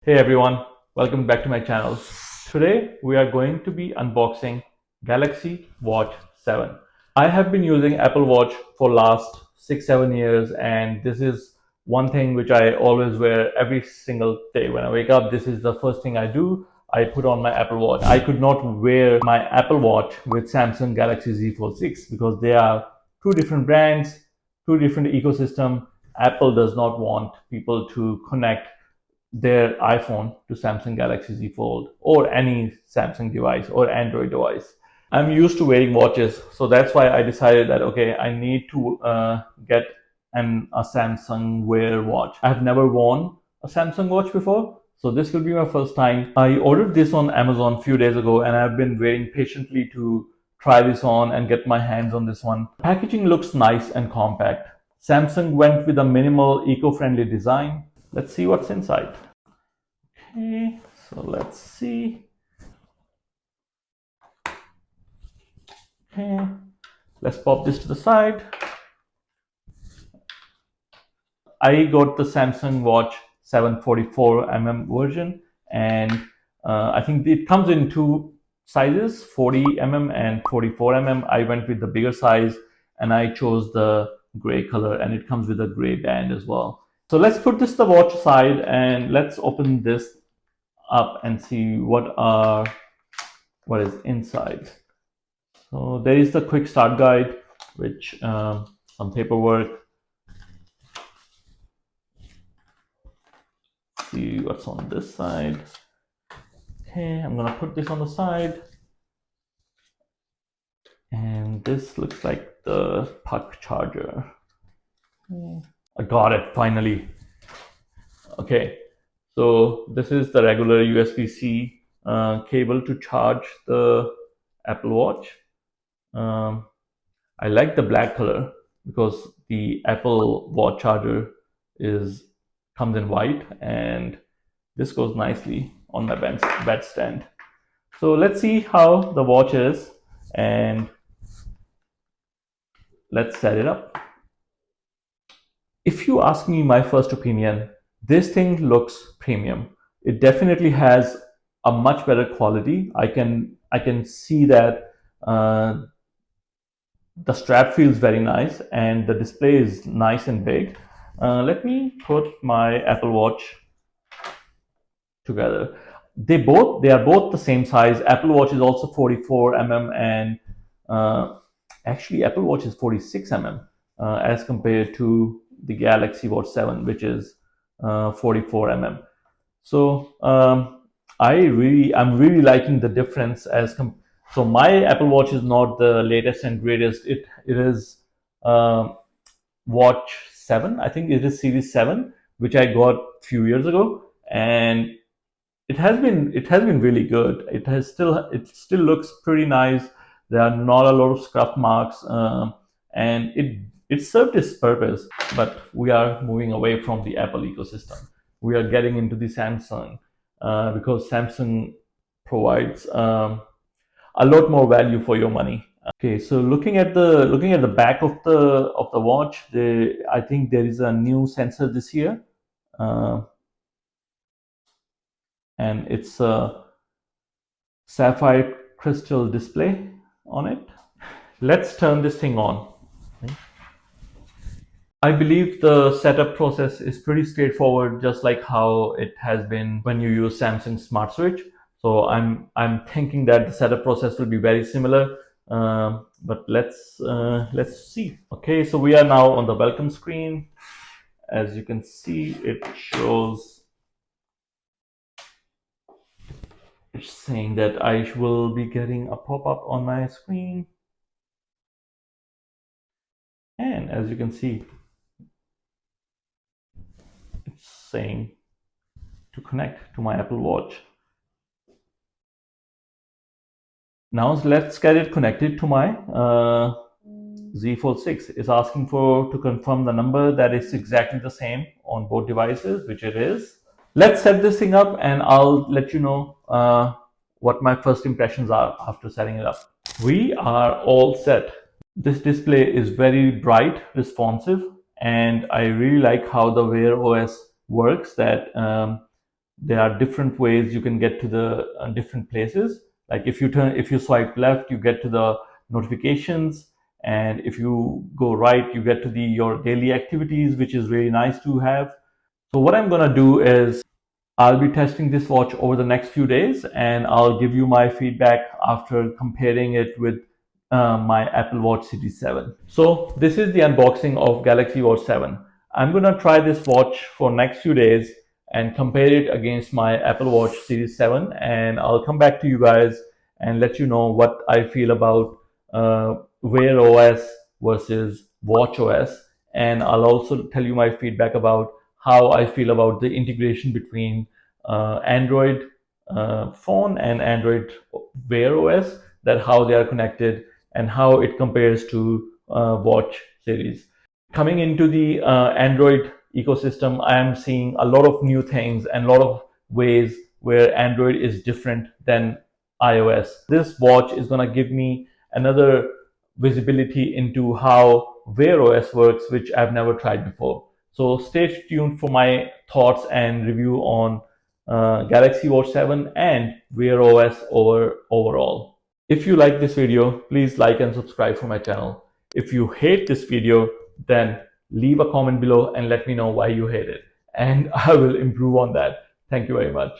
Hey everyone, welcome back to my channel. Today we are going to be unboxing Galaxy Watch 7. I have been using Apple Watch for last 6-7 years, and this is one thing which I always wear every single day. When I wake up, this is the first thing I do. I put on my Apple Watch. I could not wear my Apple Watch with Samsung Galaxy Z Fold 6 because they are two different brands, two different ecosystem. Apple does not want people to connect their iPhone to Samsung Galaxy Z Fold or any Samsung device or Android device. I'm used to wearing watches, so that's why I decided that okay, I need to get a Samsung Wear watch. I've never worn a Samsung watch before, so this will be my first time. I ordered this on Amazon a few days ago, and I've been waiting patiently to try this on and get my hands on this one. Packaging looks nice and compact. Samsung went with a minimal, eco-friendly design. Let's see what's inside. Okay, so let's see. Okay, let's pop this to the side. I got the Samsung Watch 744mm version, and I think it comes in two sizes, 40mm and 44mm. I went with the bigger size, and I chose the gray color, and it comes with a gray band as well. So let's put this the watch aside, and let's open this up and see what is inside. So there is the quick start guide, which some paperwork. See what's on this side. Okay, I'm gonna put this on the side, and this looks like the puck charger. I got it finally. Okay, so this is the regular USB-C cable to charge the Apple Watch. I like the black color because the Apple Watch charger comes in white, and this goes nicely on my bed stand. So let's see how the watch is, and let's set it up. If you ask me my first opinion, this thing looks premium. It definitely has a much better quality. I can see that the strap feels very nice, and the display is nice and big. Let me put my Apple Watch together. They are both the same size. Apple Watch is also 44mm, and actually Apple Watch is 46mm as compared to the Galaxy Watch 7, which is 44mm. So I'm really liking the difference so my Apple Watch is not the latest and greatest. It is Watch 7. I think it is Series 7, which I got a few years ago, and it has been really good. It still looks pretty nice. There are not a lot of scuff marks, and it served its purpose. But we are moving away from the Apple ecosystem. We are getting into the Samsung because Samsung provides a lot more value for your money. Okay, so looking at the back of the watch, I think there is a new sensor this year. Uh, and it's a sapphire crystal display on it. Let's turn this thing on. I believe the setup process is pretty straightforward, just like how it has been when you use Samsung Smart Switch. So I'm thinking that the setup process will be very similar. But let's see. Okay, so we are now on the welcome screen. As you can see, it's saying that I will be getting a pop-up on my screen. And as you can see, it's saying to connect to my Apple Watch. Now let's get it connected to my Z Fold 6. It's asking to confirm the number that is exactly the same on both devices, which it is. Let's set this thing up, and I'll let you know what my first impressions are after setting it up. We are all set. This display is very bright, responsive, and I really like how the Wear OS works. That there are different ways you can get to the different places. Like if you swipe left, you get to the notifications, and if you go right, you get to the your daily activities, which is really nice to have. So what I'm gonna do is I'll be testing this watch over the next few days, and I'll give you my feedback after comparing it with my Apple Watch Series 7. So this is the unboxing of Galaxy Watch 7. I'm gonna try this watch for next few days and compare it against my Apple Watch Series 7, and I'll come back to you guys and let you know what I feel about Wear OS versus Watch OS, and I'll also tell you my feedback about how I feel about the integration between Android phone and Android Wear OS, that how they are connected and how it compares to Watch series. Coming into the Android ecosystem, I am seeing a lot of new things and a lot of ways where Android is different than iOS. This watch is going to give me another visibility into how Wear OS works, which I've never tried before. So stay tuned for my thoughts and review on Galaxy Watch 7 and Wear OS overall. If you like this video, please like and subscribe for my channel. If you hate this video, then leave a comment below and let me know why you hate it, and I will improve on that. Thank you very much.